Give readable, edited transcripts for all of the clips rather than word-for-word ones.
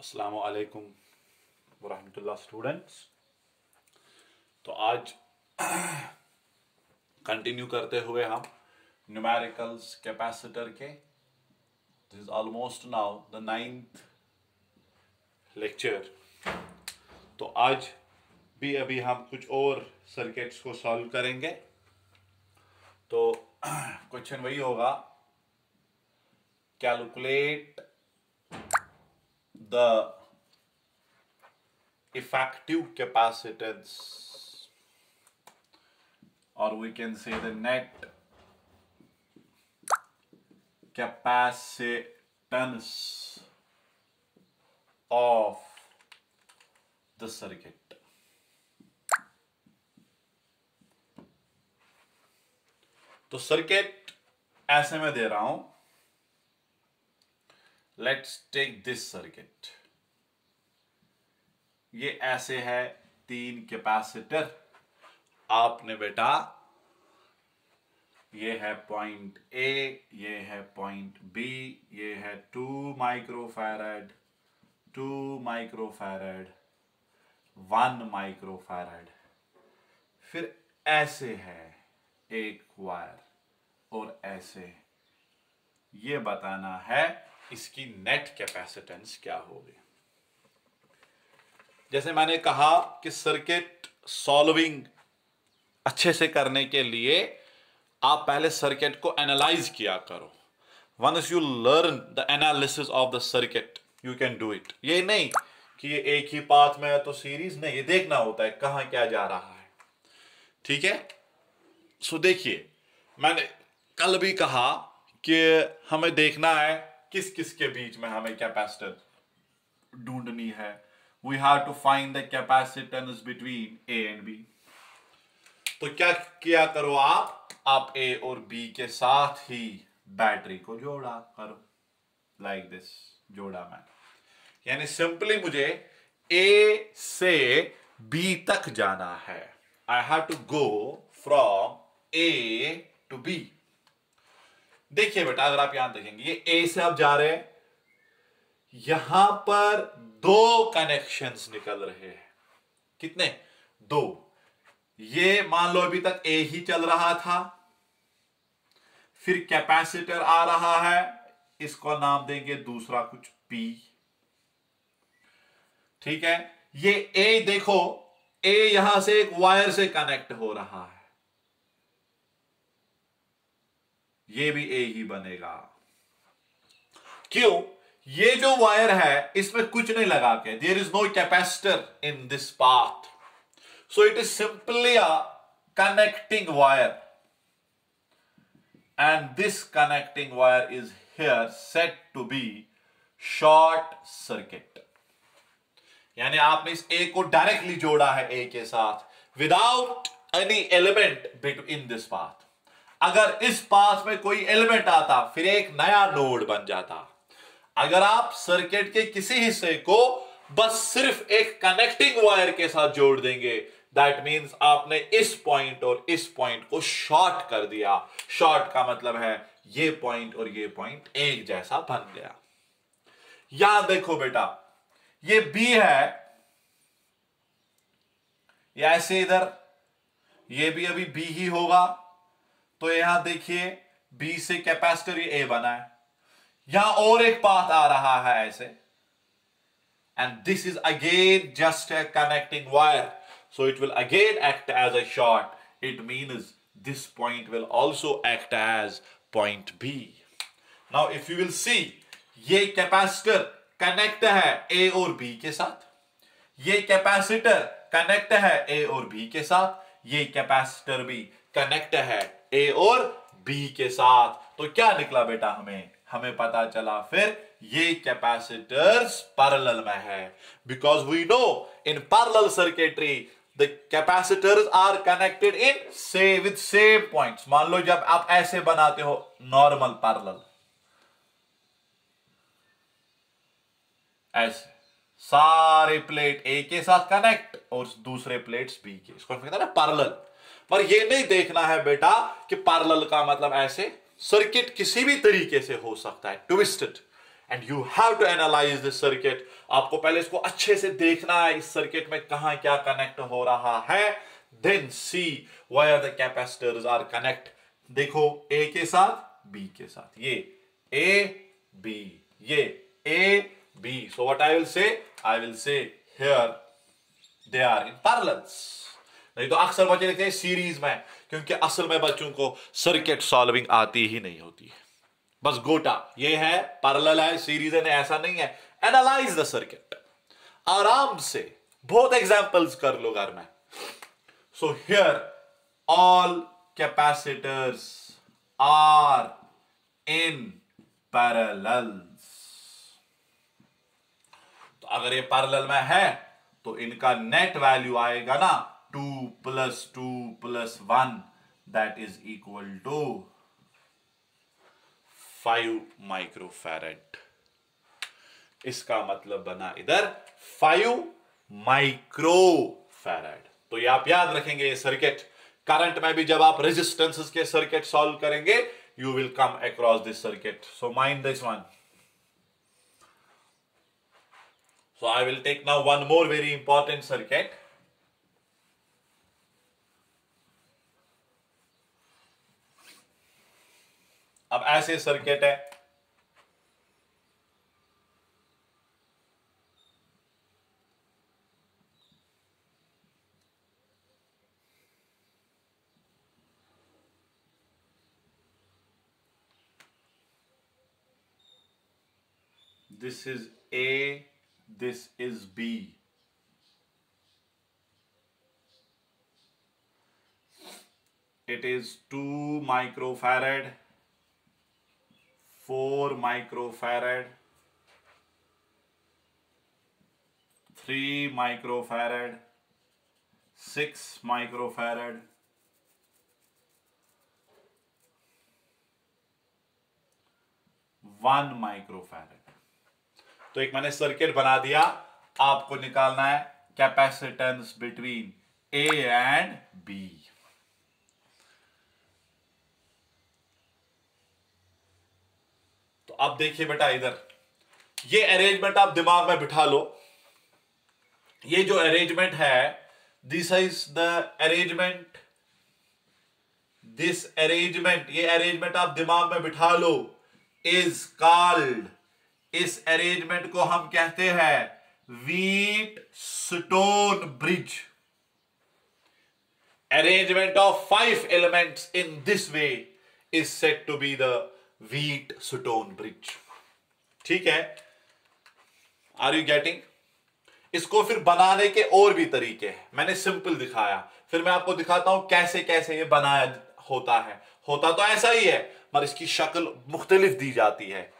अस्सलामु अलैकुम वरहमतुल्लाह स्टूडेंट्स। तो आज कंटिन्यू करते हुए हम न्यूमेरिकल्स कैपेसिटर के this is almost now the 9th lecture. तो आज भी अभी हम कुछ और सर्किट्स को सॉल्व करेंगे। तो क्वेश्चन वही होगा, calculate the effective capacitance, or we can say the net capacitance of the circuit. तो सर्किट ऐसे में दे रहा हूं, लेट्स टेक दिस सर्किट। ये ऐसे है 3 कैपेसिटर। आपने बेटा ये है पॉइंट ए, ये है पॉइंट बी, ये है 2 माइक्रोफैरड, 2 माइक्रोफैरड, 1 माइक्रोफैरड। फिर ऐसे है एक वायर और ऐसे। ये बताना है इसकी नेट कैपेसिटेंस क्या होगी। जैसे मैंने कहा कि सर्किट सॉल्विंग अच्छे से करने के लिए आप पहले सर्किट को एनालाइज किया करो। Once you learn the analysis of the circuit you can do it. ये नहीं कि ये एक ही पाथ में है तो सीरीज नहीं, ये देखना होता है कहां क्या जा रहा है। ठीक है, सो देखिए, मैंने कल भी कहा कि हमें देखना है किस किस के बीच में हमें कैपेसिटर ढूंढनी है। We have to find the capacitance between A and B. तो क्या किया करो, आप ए और बी के साथ ही बैटरी को जोड़ा करो, लाइक दिस। जोड़ा मैंने, यानी सिंपली मुझे ए से बी तक जाना है। I have to go from A to B. देखिए बेटा, अगर आप यहां देखेंगे, ये ए से आप जा रहे हैं, यहां पर 2 कनेक्शंस निकल रहे हैं। कितने? 2। ये मान लो अभी तक ए ही चल रहा था, फिर कैपेसिटर आ रहा है, इसको नाम देंगे दूसरा कुछ पी। ठीक है, ये ए देखो, ए यहां से एक वायर से कनेक्ट हो रहा है, ये भी ए ही बनेगा। क्यों? ये जो वायर है इसमें कुछ नहीं लगा के, there is no capacitor in this path, so it is simply a connecting wire, and this connecting wire is here set to be short circuit. यानी आपने इस ए को डायरेक्टली जोड़ा है ए के साथ without any element between this path. अगर इस पाथ में कोई एलिमेंट आता फिर एक नया नोड बन जाता। अगर आप सर्किट के किसी हिस्से को बस सिर्फ एक कनेक्टिंग वायर के साथ जोड़ देंगे, दैट मींस आपने इस पॉइंट और इस पॉइंट को शॉर्ट कर दिया। शॉर्ट का मतलब है ये पॉइंट और ये पॉइंट एक जैसा बन गया। यहां देखो बेटा, ये बी है, ये ऐसे इधर, ये भी अभी बी ही होगा। तो यहां देखिए, बी से कैपेसिटर ये ए बना है, यहां और एक पाथ आ रहा है ऐसे, and this is again just a connecting wire, so it will again act as a short. It means this point will also act as point B. Now if you will see, ये capacitor connect है ए और B के साथ, ये capacitor connect है ए और B के साथ, ये कैपेसिटर भी कनेक्ट है ए और बी के साथ। तो क्या निकला बेटा, हमें पता चला फिर ये कैपेसिटर्स पैरेलल में है, because we know in parallel circuitry the capacitors are connected in with same points. मान लो जब आप ऐसे बनाते हो नॉर्मल पैरेलल, ऐसे सारे प्लेट ए के साथ कनेक्ट और दूसरे प्लेट्स बी के, इसको कहते हैं पैरेलल। पर ये नहीं देखना है बेटा कि पैरेलल का मतलब ऐसे। सर्किट किसी भी तरीके से हो सकता है, twisted. And you have to analyze this circuit. आपको पहले इसको अच्छे से देखना है, इस सर्किट में कहां क्या कनेक्ट हो रहा है। Then see where the capacitors are connect. देखो ए के साथ बी के साथ, ये ए बी, ये A B. So what I will say here they are in parallels. नहीं तो अक्सर बच्चे लिखते हैं सीरीज में, क्योंकि असल में बच्चों को सर्किट सॉल्विंग आती ही नहीं होती है। बस गोटा ये है, पैरेलल है, सीरीज है, ऐसा नहीं है। एनालाइज द सर्किट आराम से, बहुत एग्जांपल्स कर लो घर में। So here all capacitors are in parallels. तो अगर ये पैरेलल में है तो इनका नेट वैल्यू आएगा ना 2 + 2 + 1 that is equal to 5 microfarad. इसका मतलब बना इधर 5 माइक्रोफैरेड। तो ये आप याद रखेंगे, ये सर्किट करंट में भी जब आप रेजिस्टेंसेस के सर्किट सॉल्व करेंगे, you will come across this circuit. So mind this one. So I will take now one more very important circuit. अब ऐसे सर्किट है, this is A, this is B. It is 2 microfarad, 4 microfarad, 3 microfarad, 6 microfarad, 1 microfarad। तो एक मैंने circuit बना दिया, आपको निकालना है capacitance between A and B. तो अब देखिए बेटा, इधर ये अरेंजमेंट आप दिमाग में बिठा लो। ये जो अरेंजमेंट है, this is the arrangement, this arrangement, ये अरेंजमेंट आप दिमाग में बिठा लो, इज कॉल्ड, इस अरेंजमेंट को हम कहते हैं Wheatstone bridge. Arrangement of 5 elements in this way is said to be the Wheatstone bridge. ठीक है, आर यू गेटिंग? इसको फिर बनाने के और भी तरीके हैं, मैंने सिंपल दिखाया, फिर मैं आपको दिखाता हूं कैसे कैसे ये बनाया होता है। होता तो ऐसा ही है, मगर इसकी शक्ल मुख्तलिफ दी जाती है,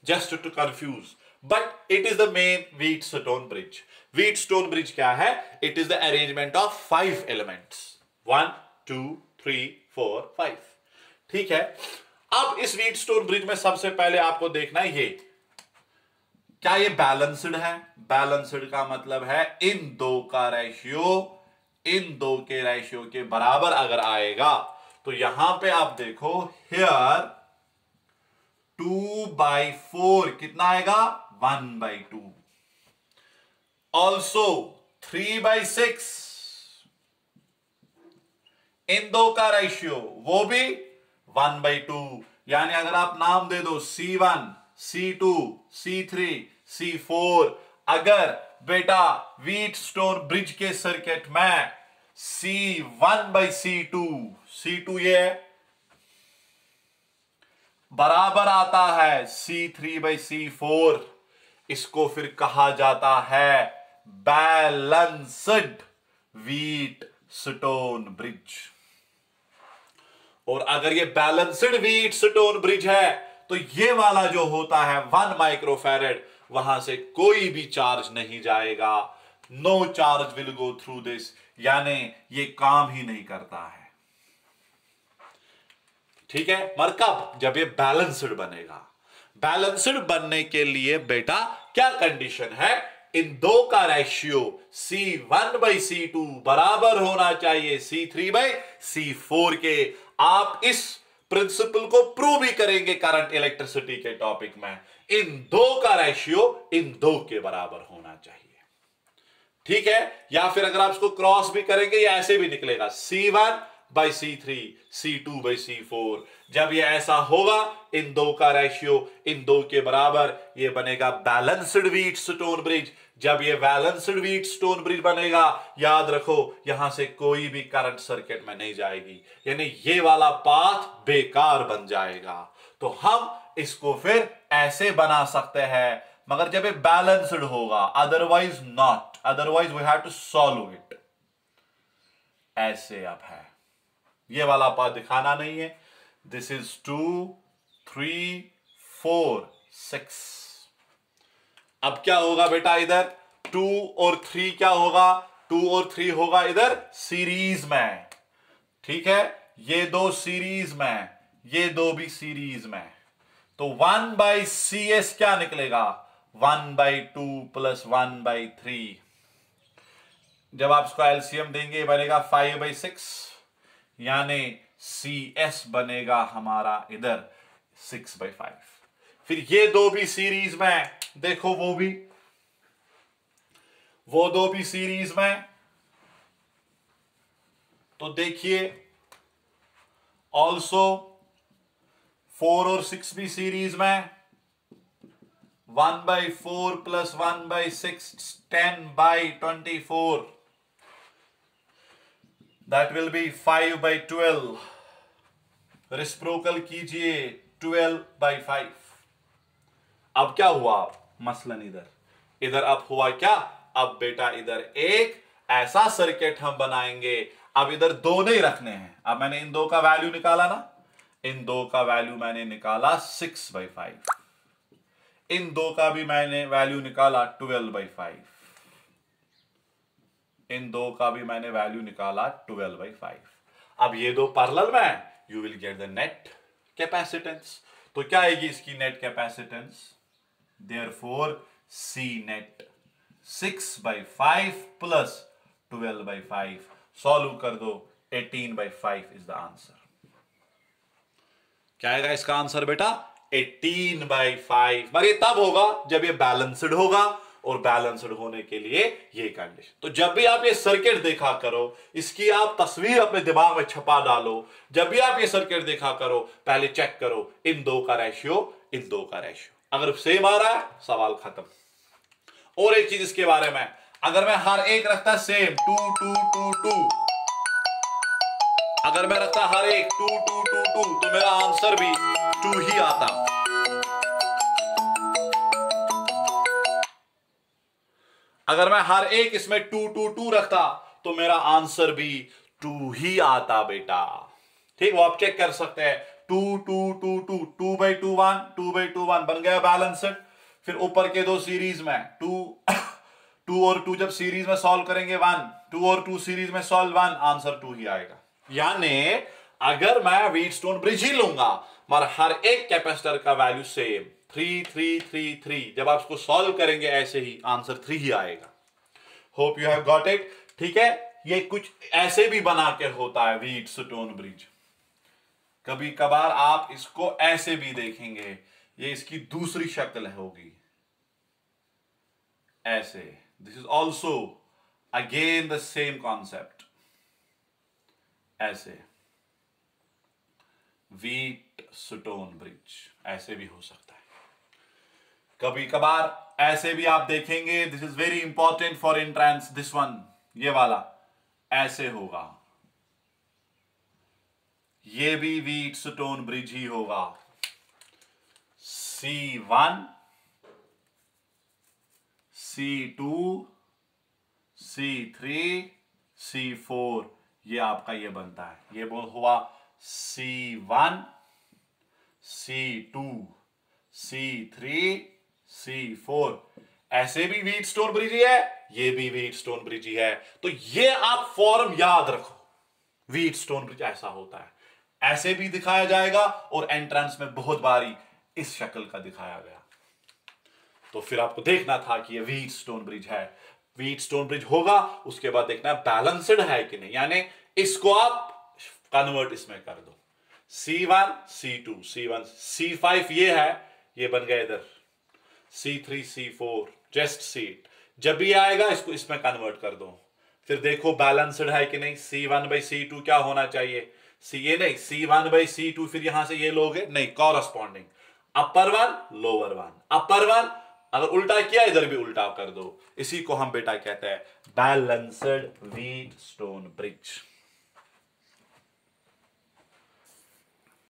just to confuse, but it is the main Wheatstone bridge. Wheatstone bridge क्या है? It is the arrangement of 5 elements, 1 2 3 4 5। ठीक है, अब इस Wheatstone bridge में सबसे पहले आपको देखना है, ये क्या ये बैलेंस्ड है? बैलेंस्ड का मतलब है इन दो का रेशियो, इन दो के रेशियो के बराबर अगर आएगा, तो यहां पे आप देखो, हियर 2/4 कितना आएगा? 1/2। ऑल्सो 3/6 इन दो का रेशियो, वो भी 1/2। यानी अगर आप नाम दे दो C1, C2, C3, C4, अगर बेटा व्हीटस्टोन ब्रिज के सर्किट में C1/C2, C2 ये बराबर आता है C3/C4, इसको फिर कहा जाता है बैलेंस्ड व्हीटस्टोन ब्रिज। और अगर ये बैलेंस्ड व्हीटस्टोन ब्रिज है, तो ये वाला जो होता है 1 माइक्रोफैरेड, वहां से कोई भी चार्ज नहीं जाएगा, no charge will go through this, यानी ये काम ही नहीं करता है। ठीक है, मगर कब? जब ये बैलेंस्ड बनेगा। बैलेंस्ड बनने के लिए बेटा क्या कंडीशन है? इन दो का रेशियो C1/C2 बराबर होना चाहिए C3/C4 के। आप इस प्रिंसिपल को प्रूव भी करेंगे करंट इलेक्ट्रिसिटी के टॉपिक में। इन दो का रेशियो इन दो के बराबर होना चाहिए, ठीक है। या फिर अगर आप इसको क्रॉस भी करेंगे या ऐसे भी निकलेगा C1/C3 C2/C4। जब ये ऐसा होगा, इन दो का रेशियो इन दो के बराबर, ये बनेगा बैलेंस्ड व्हीटस्टोन ब्रिज। जब ये बैलेंस्ड व्हीटस्टोन ब्रिज बनेगा, याद रखो यहां से कोई भी करंट सर्किट में नहीं जाएगी, यानी ये वाला पाथ बेकार बन जाएगा। तो हम इसको फिर ऐसे बना सकते हैं, मगर जब ये बैलेंस्ड होगा, otherwise not, otherwise we have to solve it. ऐसे अब है, ये वाला पाथ दिखाना नहीं है। This is 2 3 4 6। अब क्या होगा बेटा, इधर 2 और 3 क्या होगा, 2 और 3 होगा इधर सीरीज में, ठीक है। ये दो सीरीज में, ये दो भी सीरीज में, तो 1/CS क्या निकलेगा, 1/2 + 1/3। जब आप इसको एलसीएम देंगे बनेगा 5/6, यानी CS बनेगा हमारा इधर 6/5। फिर ये दो भी सीरीज में, देखो वो दो भी सीरीज में, तो देखिए ऑल्सो 4 और 6 भी सीरीज में, 1/4 + 1/6 10/24, दैट विल बी 5/12। रिस्प्रोकल कीजिए 12/5। अब क्या हुआ मसलन, इधर अब हुआ क्या, अब बेटा इधर एक ऐसा सर्किट हम बनाएंगे। अब इधर दो नहीं रखने हैं, अब मैंने इन दो का वैल्यू निकाला ना, इन दो का वैल्यू मैंने निकाला 6/5, इन दो का भी मैंने वैल्यू निकाला 12/5, इन दो का भी मैंने वैल्यू निकाला 12/5। अब ये दो पैरेलल में, you will get the net capacitance. तो क्या आएगी इसकी net capacitance, therefore C net 6/5 + 12/5। Solve कर दो, 18/5 इज द आंसर। क्या आएगा इसका आंसर बेटा, 18/5। मगर ये तब होगा जब ये बैलेंस्ड होगा, और बैलेंस्ड होने के लिए ये कंडीशन। तो जब भी आप ये सर्किट देखा करो, इसकी आप तस्वीर अपने दिमाग में छपा डालो। जब भी आप ये सर्किट देखा करो, पहले चेक करो इन दो का रेशियो, इन दो का रेशियो। अगर सेम आ रहा है, सवाल खत्म। और एक चीज इसके बारे में, अगर मैं हर एक रखता सेम 2 2 2 2, अगर मैं रखता हर एक 2 2 2 2, तो मेरा आंसर भी 2 ही आता। अगर मैं हर एक इसमें 2 2 2 रखता, तो मेरा आंसर भी 2 ही आता बेटा, ठीक। वो आप चेक कर सकते हैं, 2 2 2 2 2/2 1 2/2 1 बन गया बैलेंस्ड। फिर ऊपर के दो सीरीज में 2 और 2 जब सीरीज में सॉल्व करेंगे 1, 2 और 2 सीरीज में सॉल्व 1, आंसर 2 ही आएगा। यानी अगर मैं व्हीटस्टोन ब्रिज ही लूंगा, मगर हर एक कैपेसिटर का वैल्यू सेम 3 3 3 3, जब आप इसको सॉल्व करेंगे ऐसे ही आंसर 3 ही आएगा। Hope you have got it, ठीक है। ये कुछ ऐसे भी बना के होता है व्हीटस्टोन ब्रिज। कभी कभार आप इसको ऐसे भी देखेंगे, ये इसकी दूसरी शक्ल होगी ऐसे। This is also again the same concept, ऐसे व्हीटस्टोन ब्रिज ऐसे भी हो सकता है। कभी कभार ऐसे भी आप देखेंगे, this is very important for entrance, this one, ये वाला ऐसे होगा, ये भी व्हीटस्टोन ब्रिज ही होगा। C1 C2 C3 C4, ये आपका ये बनता है। ये हुआ C1 C2 C3 C4। ऐसे भी व्हीटस्टोन ब्रिज ही है, ये भी व्हीटस्टोन ब्रिज ही है। तो ये आप फॉर्म याद रखो, व्हीटस्टोन ब्रिज ऐसा होता है, ऐसे भी दिखाया जाएगा, और एंट्रेंस में बहुत बारी इस शक्ल का दिखाया गया। तो फिर आपको देखना था कि ये व्हीटस्टोन ब्रिज है। व्हीटस्टोन ब्रिज होगा, उसके बाद देखना बैलेंस्ड है कि नहीं, यानी इसको आप कन्वर्ट इसमें कर दो। C1 C2 C1 C5 ये है, ये बन गया इधर C3 C4, just see it. जब भी आएगा इसको इसमें कन्वर्ट कर दो, फिर देखो बैलेंस्ड है कि नहीं। C1/C2 क्या होना चाहिए, ये नहीं C1/C2, फिर यहां से ये लोगे नहीं, corresponding upper one lower one, upper one, अगर उल्टा किया इधर भी उल्टा कर दो। इसी को हम बेटा कहते हैं बैलेंस्ड व्हीट स्टोन ब्रिज।